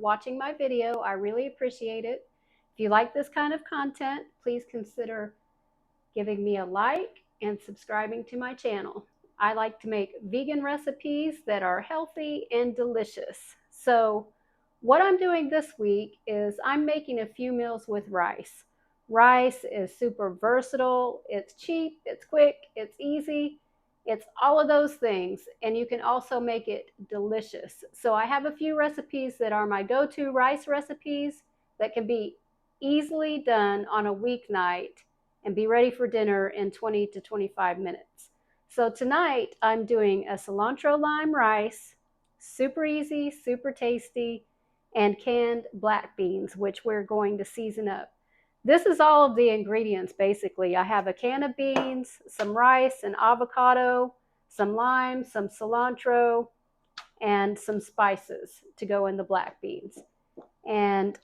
watching my video. I really appreciate it. If you like this kind of content, please consider giving me a like and subscribing to my channel. I like to make vegan recipes that are healthy and delicious. So what I'm doing this week is I'm making a few meals with rice. Rice is super versatile, it's cheap, it's quick, it's easy, it's all of those things, and you can also make it delicious. So I have a few recipes that are my go-to rice recipes that can be easily done on a weeknight and be ready for dinner in 20 to 25 minutes. So tonight I'm doing a cilantro lime rice, super easy, super tasty, and canned black beans, which we're going to season up. This is all of the ingredients basically. I have a can of beans, some rice, an avocado, some lime, some cilantro, and some spices to go in the black beans. And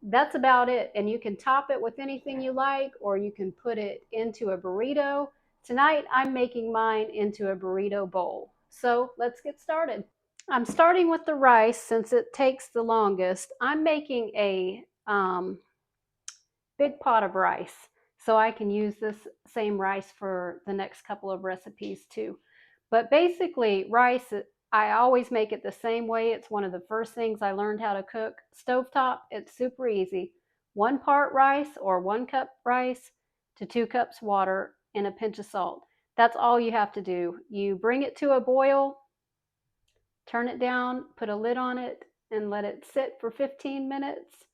that's about it. And you can top it with anything you like, or you can put it into a burrito. Tonight, I'm making mine into a burrito bowl. So let's get started. I'm starting with the rice since it takes the longest. I'm making a big pot of rice, so I can use this same rice for the next couple of recipes too. But basically, rice, I always make it the same way. It's one of the first things I learned how to cook. Stovetop, it's super easy. 1 part rice, or 1 cup rice to 2 cups water and a pinch of salt. That's all you have to do. You bring it to a boil, turn it down, put a lid on it, and let it sit for 15 minutes.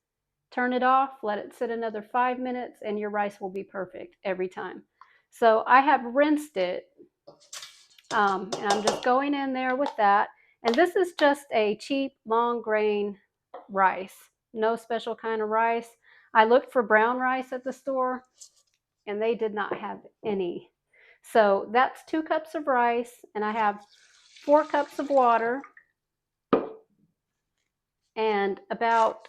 Turn it off, let it sit another 5 minutes, and your rice will be perfect every time. So I have rinsed it, and I'm just going in there with that. And this is just a cheap long grain rice, no special kind of rice. I looked for brown rice at the store, and they did not have any. So that's 2 cups of rice, and I have 4 cups of water, and about,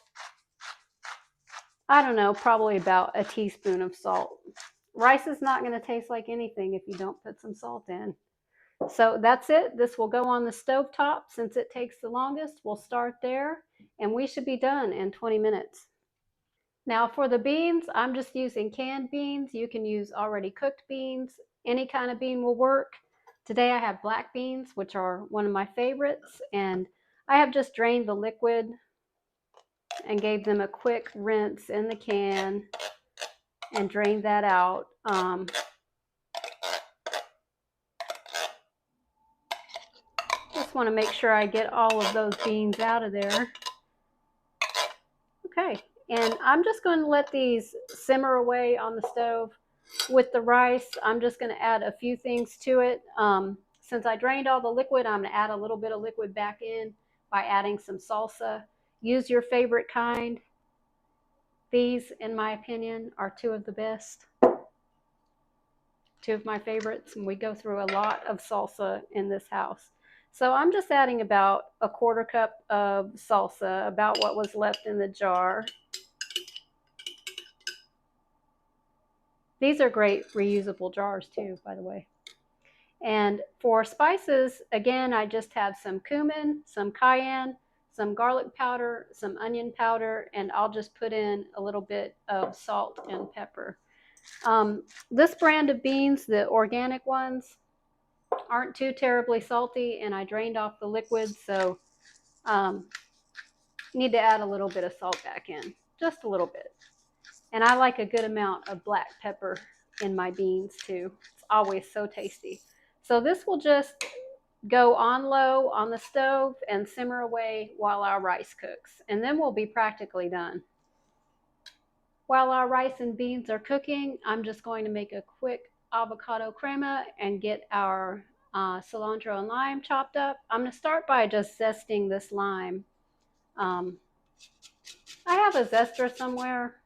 I don't know, probably about a teaspoon of salt. Rice is not going to taste like anything if you don't put some salt in. So that's it. This will go on the stove top since it takes the longest. We'll start there, and we should be done in 20 minutes. Now for the beans, I'm just using canned beans. You can use already cooked beans. Any kind of bean will work. Today I have black beans, which are one of my favorites, and I have just drained the liquid and gave them a quick rinse in the can and drained that out. Just want to make sure I get all of those beans out of there. Okay, and I'm just going to let these simmer away on the stove. With the rice, I'm just going to add a few things to it. Since I drained all the liquid, I'm going to add a little bit of liquid back in by adding some salsa. Use your favorite kind. These, in my opinion, are 2 of the best. 2 of my favorites, and we go through a lot of salsa in this house. So I'm just adding about a 1/4 cup of salsa, about what was left in the jar. These are great reusable jars too, by the way. And for spices, again, I just have some cumin, some cayenne, some garlic powder, some onion powder, and I'll just put in a little bit of salt and pepper. This brand of beans, the organic ones, aren't too terribly salty, and I drained off the liquid, so need to add a little bit of salt back in, just a little bit. And I like a good amount of black pepper in my beans too. It's always so tasty. So this will just go on low on the stove and simmer away while our rice cooks, and then we'll be practically done. While our rice and beans are cooking, I'm just going to make a quick avocado crema and get our cilantro and lime chopped up. I'm going to start by just zesting this lime. I have a zester somewhere.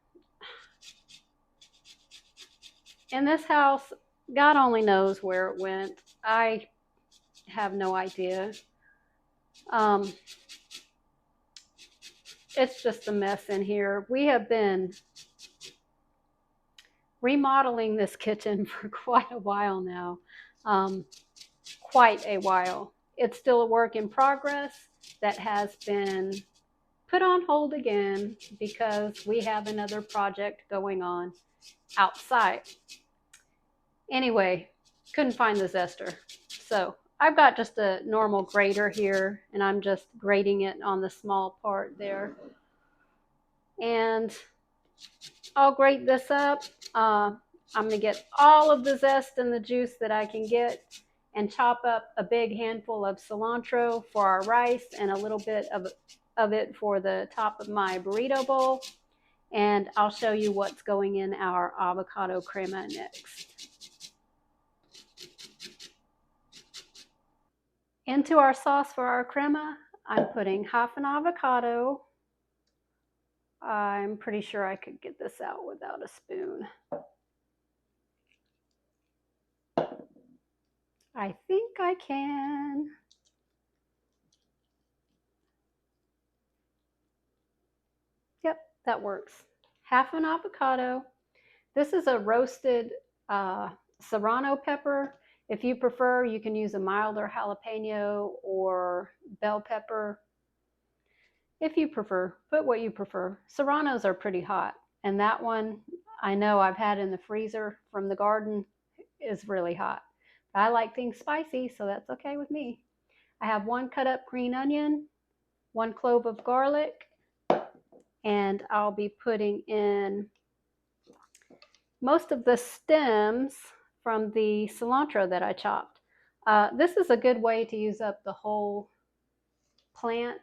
In this house, God only knows where it went. I have no idea. It's just a mess in here. We have been remodeling this kitchen for quite a while now. Quite a while. It's still a work in progress that has been put on hold again because we have another project going on outside. Anyway, couldn't find the zester. So I've got just a normal grater here, and I'm just grating it on the small part there. And I'll grate this up. I'm going to get all of the zest and the juice that I can get and chop up a big handful of cilantro for our rice and a little bit of it for the top of my burrito bowl. And I'll show you what's going in our avocado crema next. Into our sauce for our crema, I'm putting half an avocado. I'm pretty sure I could get this out without a spoon. I think I can. Yep, that works. Half an avocado. This is a roasted serrano pepper. If you prefer, you can use a milder jalapeno or bell pepper. If you prefer, put what you prefer. Serranos are pretty hot, and that one I know I've had in the freezer from the garden is really hot. I like things spicy, so that's okay with me. I have 1 cut up green onion, 1 clove of garlic, and I'll be putting in most of the stems from the cilantro that I chopped. This is a good way to use up the whole plant.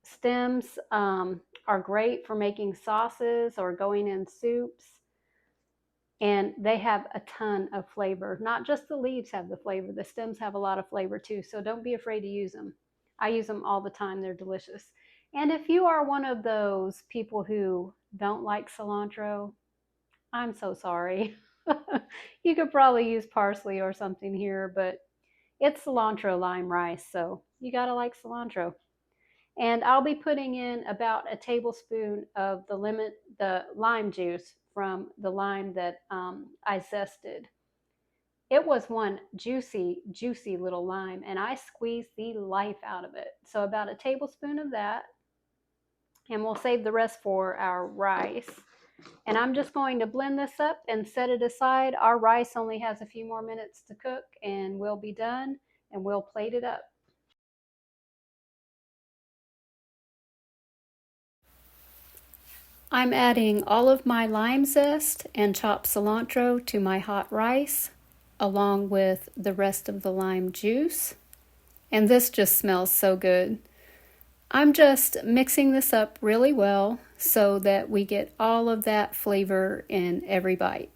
Stems are great for making sauces or going in soups. And they have a ton of flavor. Not just the leaves have the flavor, the stems have a lot of flavor too. So don't be afraid to use them. I use them all the time. They're delicious. And if you are one of those people who don't like cilantro, I'm so sorry. You could probably use parsley or something here, but it's cilantro lime rice, so you gotta like cilantro. And I'll be putting in about a tablespoon of the lime juice from the lime that I zested. It was one juicy, juicy little lime, and I squeezed the life out of it. So about a tablespoon of that, and we'll save the rest for our rice. And I'm just going to blend this up and set it aside. Our rice only has a few more minutes to cook, and we'll be done, and we'll plate it up. I'm adding all of my lime zest and chopped cilantro to my hot rice, along with the rest of the lime juice. And this just smells so good. I'm just mixing this up really well so that we get all of that flavor in every bite.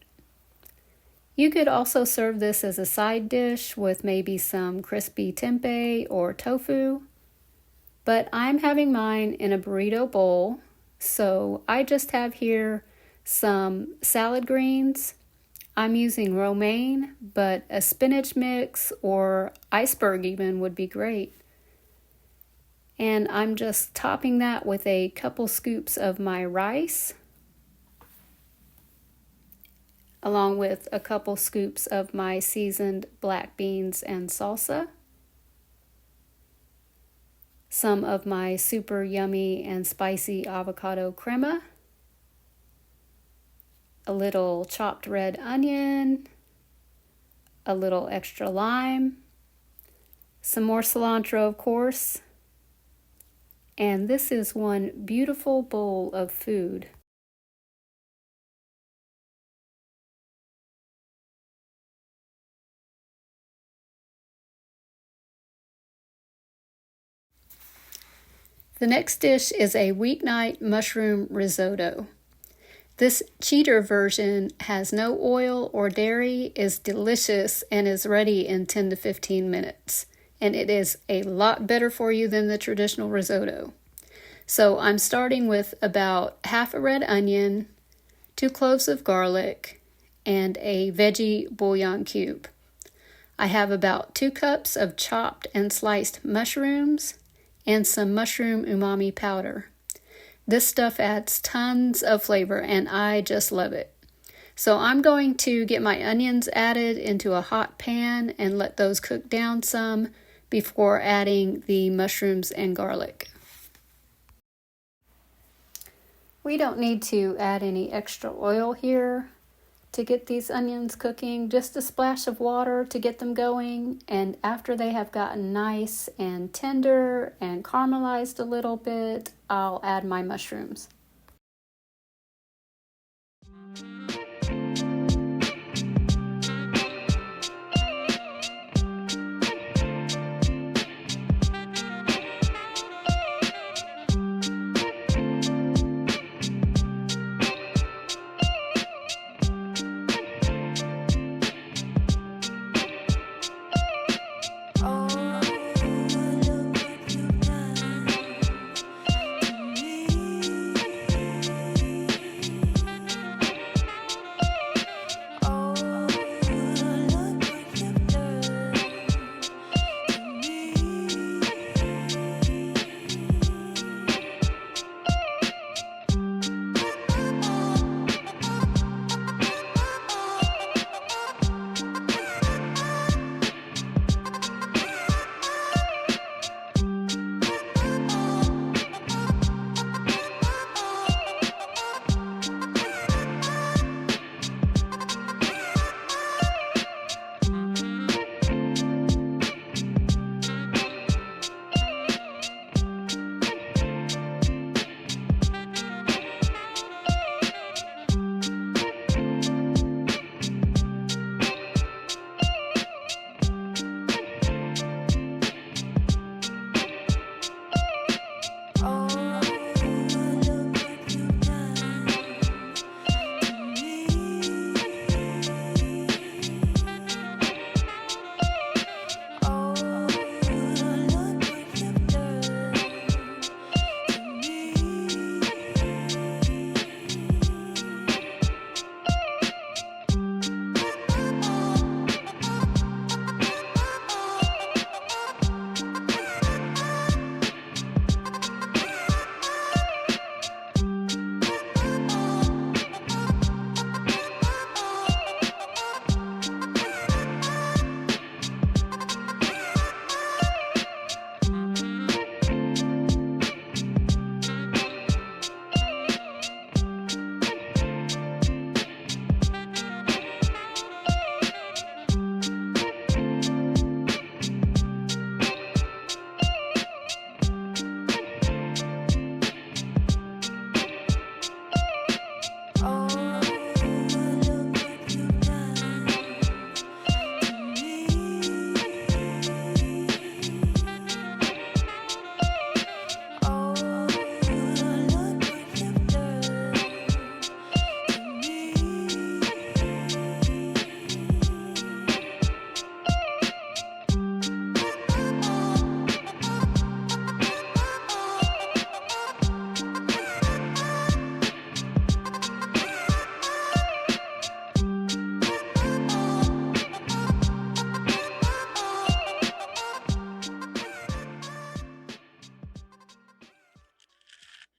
You could also serve this as a side dish with maybe some crispy tempeh or tofu, but I'm having mine in a burrito bowl, so I just have here some salad greens. I'm using romaine, but a spinach mix or iceberg even would be great. And I'm just topping that with a couple scoops of my rice, along with a couple scoops of my seasoned black beans and salsa, some of my super yummy and spicy avocado crema, a little chopped red onion, a little extra lime, some more cilantro, of course, and this is one beautiful bowl of food. The next dish is a weeknight mushroom risotto. This cheater version has no oil or dairy, is delicious, and is ready in 10 to 15 minutes. And it is a lot better for you than the traditional risotto. So I'm starting with about half a red onion, 2 cloves of garlic, and a veggie bouillon cube. I have about 2 cups of chopped and sliced mushrooms and some mushroom umami powder. This stuff adds tons of flavor, and I just love it. So I'm going to get my onions added into a hot pan and let those cook down some before adding the mushrooms and garlic. We don't need to add any extra oil here to get these onions cooking, just a splash of water to get them going. And after they have gotten nice and tender and caramelized a little bit, I'll add my mushrooms.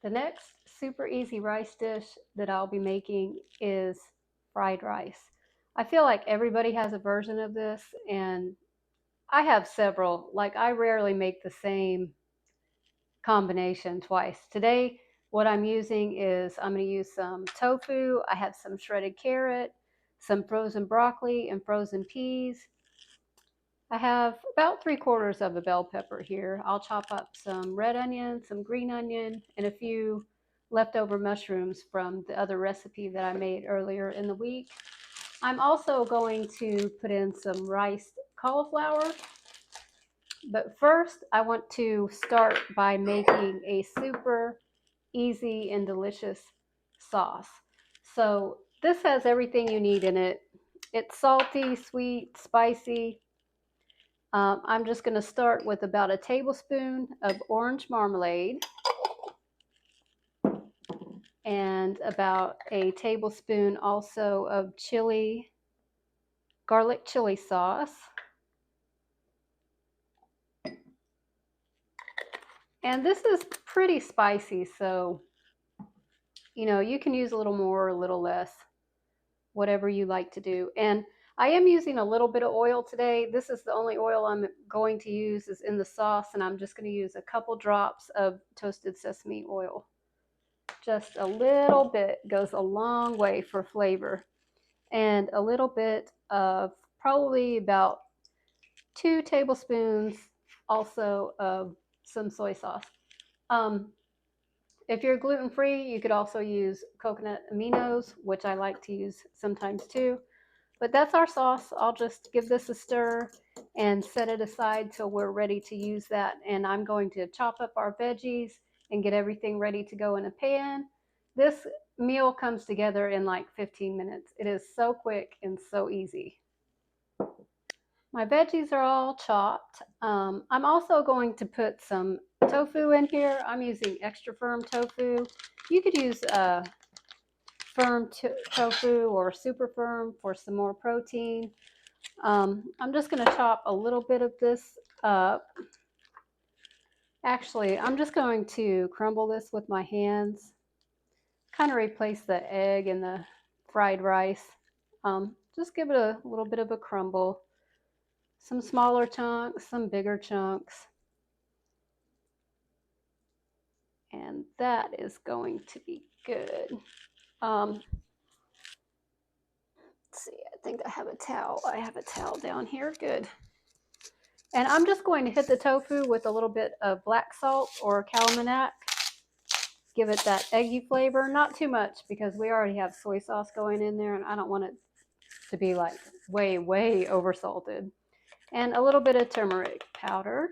The next super easy rice dish that I'll be making is fried rice. I feel like everybody has a version of this, and I have several. Like, I rarely make the same combination twice. Today, what I'm using is I'm going to use some tofu. I have some shredded carrot, some frozen broccoli, and frozen peas. I have about 3/4 of a bell pepper here. I'll chop up some red onion, some green onion, and a few leftover mushrooms from the other recipe that I made earlier in the week. I'm also going to put in some riced cauliflower. But first, I want to start by making a super easy and delicious sauce. So this has everything you need in it. It's salty, sweet, spicy. I'm just going to start with about a tablespoon of orange marmalade and about a tablespoon also of garlic chili sauce. And this is pretty spicy, so you can use a little more or a little less, whatever you like to do. And I am using a little bit of oil today. This is the only oil I'm going to use is in the sauce, and I'm just going to use a couple drops of toasted sesame oil. Just a little bit goes a long way for flavor. And a little bit of probably about 2 tablespoons also of some soy sauce. Um, if you're gluten free, you could also use coconut aminos, which I like to use sometimes too. But that's our sauce. I'll just give this a stir and set it aside till we're ready to use that. And I'm going to chop up our veggies and get everything ready to go in a pan. This meal comes together in like 15 minutes. It is so quick and so easy. My veggies are all chopped. I'm also going to put some tofu in here. I'm using extra firm tofu. You could use firm tofu or super firm for some more protein. I'm just going to chop a little bit of this up. Actually, I'm just going to crumble this with my hands, kind of replace the egg and the fried rice. Just give it a little bit of a crumble. Some smaller chunks, some bigger chunks. And that is going to be good. Let's see, I think I have a towel. I have a towel down here. Good. And I'm just going to hit the tofu with a little bit of black salt or calamanak. Give it that eggy flavor. Not too much because we already have soy sauce going in there and I don't want it to be like way, way over salted. And a little bit of turmeric powder.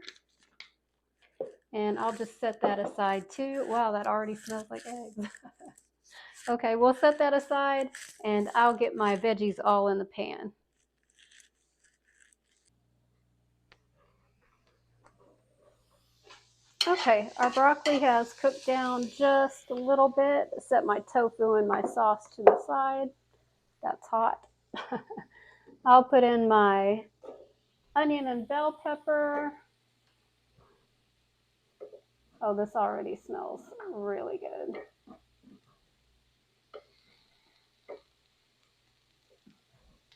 And I'll just set that aside too. Wow, that already smells like eggs. Okay, we'll set that aside and I'll get my veggies all in the pan. Okay, our broccoli has cooked down just a little bit. Set my tofu and my sauce to the side. That's hot. I'll put in my onion and bell pepper. Oh, this already smells really good.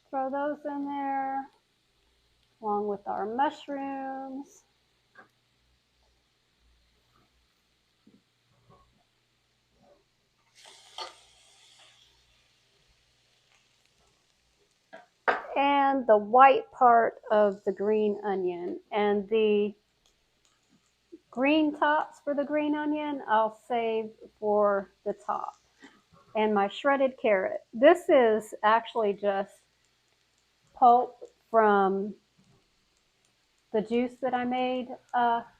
Throw those in there along with our mushrooms. And the white part of the green onion. And the green tops for the green onion, I'll save for the top. And my shredded carrot. This is actually just pulp from the juice that I made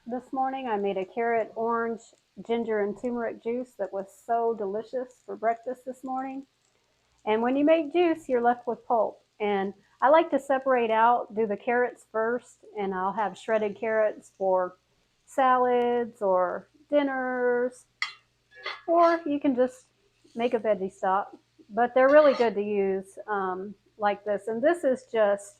this morning. I made a carrot, orange, ginger, and turmeric juice that was so delicious for breakfast this morning. And when you make juice, you're left with pulp. And I like to separate out, do the carrots first, and I'll have shredded carrots for salads or dinners, or you can just make a veggie stock. But they're really good to use like this. And this is just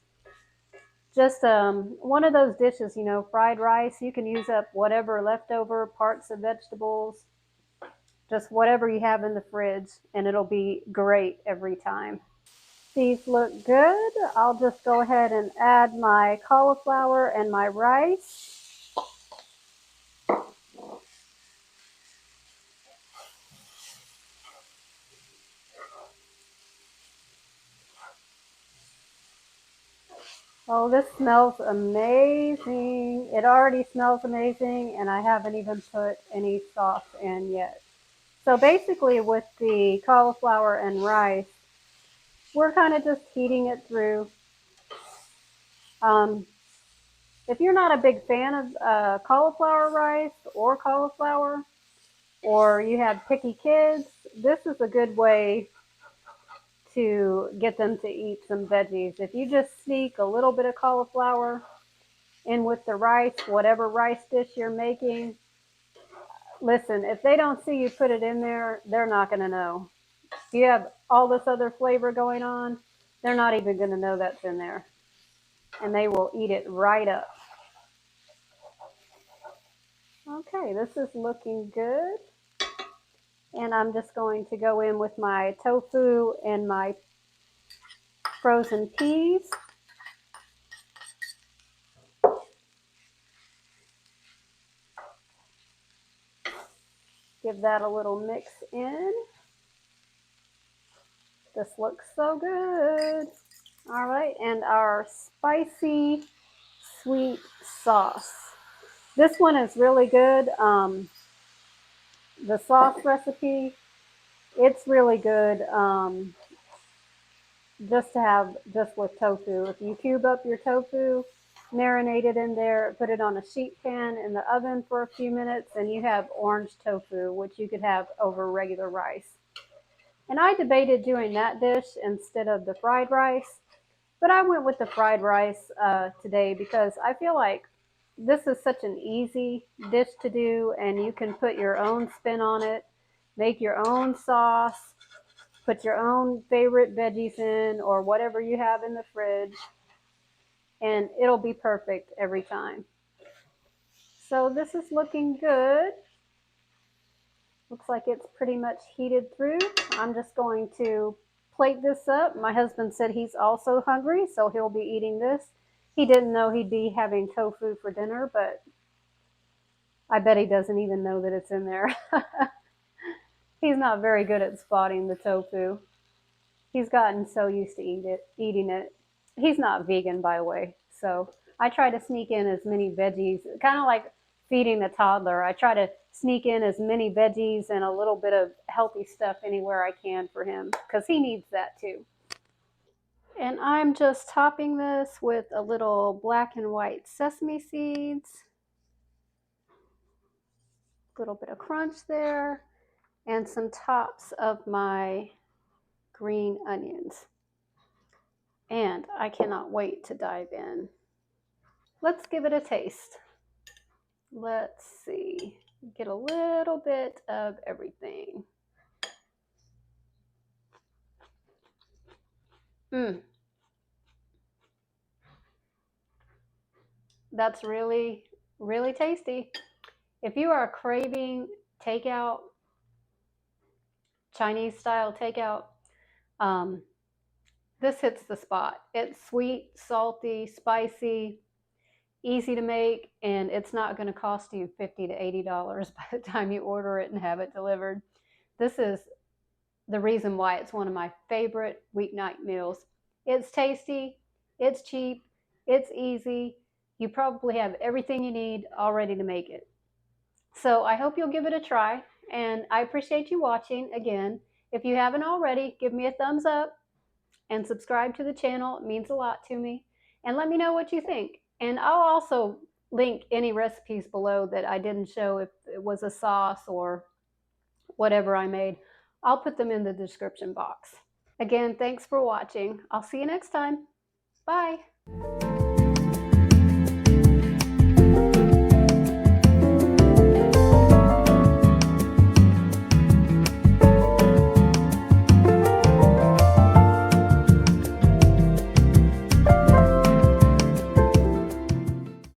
one of those dishes, you know, fried rice. You can use up whatever leftover parts of vegetables, just whatever you have in the fridge, and it'll be great every time. These look good. I'll just go ahead and add my cauliflower and my rice. Oh, this smells amazing. It already smells amazing, and I haven't even put any sauce in yet. So basically with the cauliflower and rice, we're kind of just heating it through. If you're not a big fan of cauliflower rice or cauliflower, or you have picky kids, this is a good way to get them to eat some veggies. If you just sneak a little bit of cauliflower in with the rice, whatever rice dish you're making, listen, if they don't see you put it in there, they're not going to know. If you have all this other flavor going on, they're not even going to know that's in there. And they will eat it right up. Okay, this is looking good. And I'm just going to go in with my tofu and my frozen peas. Give that a little mix in. This looks so good. All right, and our spicy sweet sauce. This one is really good. The sauce recipe, it's really good just to have just with tofu. If you cube up your tofu, marinate it in there, put it on a sheet pan in the oven for a few minutes, and you have orange tofu, which you could have over regular rice. And I debated doing that dish instead of the fried rice, but I went with the fried rice today because I feel like this is such an easy dish to do, and you can put your own spin on it, make your own sauce, put your own favorite veggies in or whatever you have in the fridge, and it'll be perfect every time. So this is looking good. Looks like it's pretty much heated through. I'm just going to plate this up. My husband said he's also hungry, so he'll be eating this. He didn't know he'd be having tofu for dinner, but I bet he doesn't even know that it's in there. He's not very good at spotting the tofu. He's gotten so used to eating it. He's not vegan, by the way, so I try to sneak in as many veggies, kind of like feeding a toddler. I try to sneak in as many veggies and a little bit of healthy stuff anywhere I can for him because he needs that too. And I'm just topping this with a little black and white sesame seeds, a little bit of crunch there, and some tops of my green onions. And I cannot wait to dive in. Let's give it a taste. Let's see. Get a little bit of everything. That's really, really tasty. If you are craving takeout, Chinese style takeout, um, this hits the spot. It's sweet, salty, spicy, easy to make, and it's not going to cost you $50 to $80 by the time you order it and have it delivered. This is the reason why it's one of my favorite weeknight meals. It's tasty, it's cheap, it's easy. You probably have everything you need all ready to make it. So I hope you'll give it a try, and I appreciate you watching. Again, if you haven't already, give me a thumbs up and subscribe to the channel. It means a lot to me. And let me know what you think. And I'll also link any recipes below that I didn't show, if it was a sauce or whatever I made. I'll put them in the description box. Again, thanks for watching. I'll see you next time. Bye.